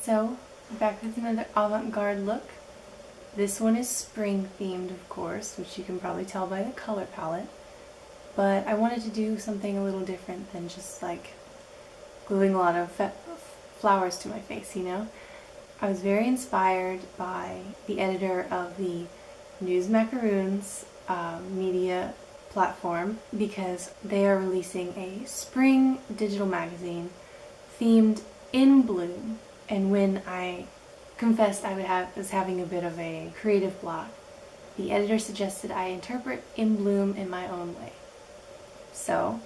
So, back with another avant-garde look. This one is spring themed, of course, which you can probably tell by the color palette. But I wanted to do something a little different than just like gluing a lot of flowers to my face, you know? I was very inspired by the editor of the News Macarons media platform because they are releasing a spring digital magazine themed in bloom. And when I confessed I was having a bit of a creative block, the editor suggested I interpret in bloom in my own way. So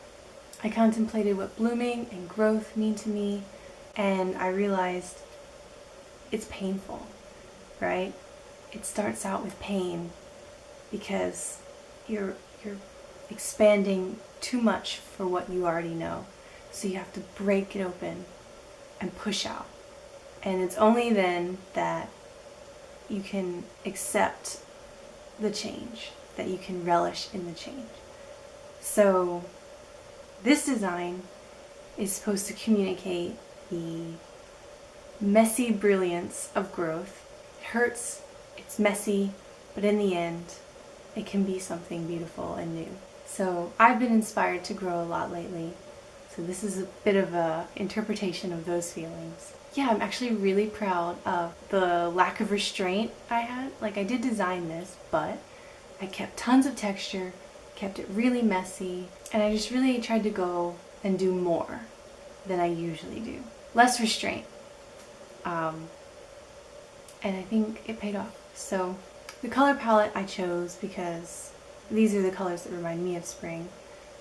I contemplated what blooming and growth mean to me, and I realized it's painful, right? It starts out with pain because you're expanding too much for what you already know. So you have to break it open and push out. And it's only then that you can accept the change, that you can relish in the change. So this design is supposed to communicate the messy brilliance of growth. It hurts, it's messy, but in the end, it can be something beautiful and new. So I've been inspired to grow a lot lately. So this is a bit of an interpretation of those feelings. Yeah, I'm actually really proud of the lack of restraint I had. Like, I did design this, but I kept tons of texture, kept it really messy, and I just really tried to go and do more than I usually do. Less restraint. And I think it paid off. So the color palette I chose because these are the colors that remind me of spring.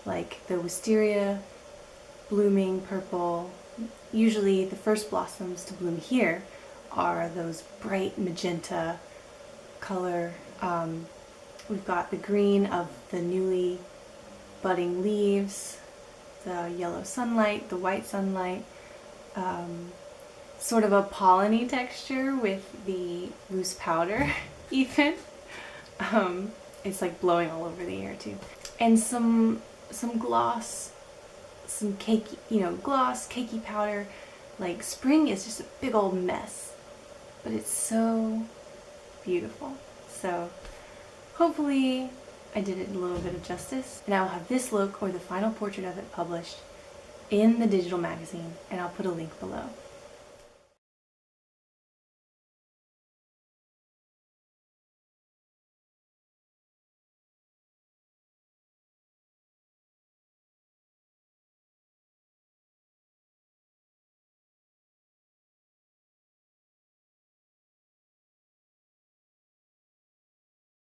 Like the wisteria, blooming purple. Usually the first blossoms to bloom here are those bright magenta color. We've got the green of the newly budding leaves, the yellow sunlight, the white sunlight, sort of a pollen-y texture with the loose powder even. It's like blowing all over the air too. And some gloss, some cakey, gloss, cakey powder. Like, spring is just a big old mess, but it's so beautiful. So hopefully I did it a little bit of justice, and I will have this look or the final portrait of it published in the digital magazine, and I'll put a link below.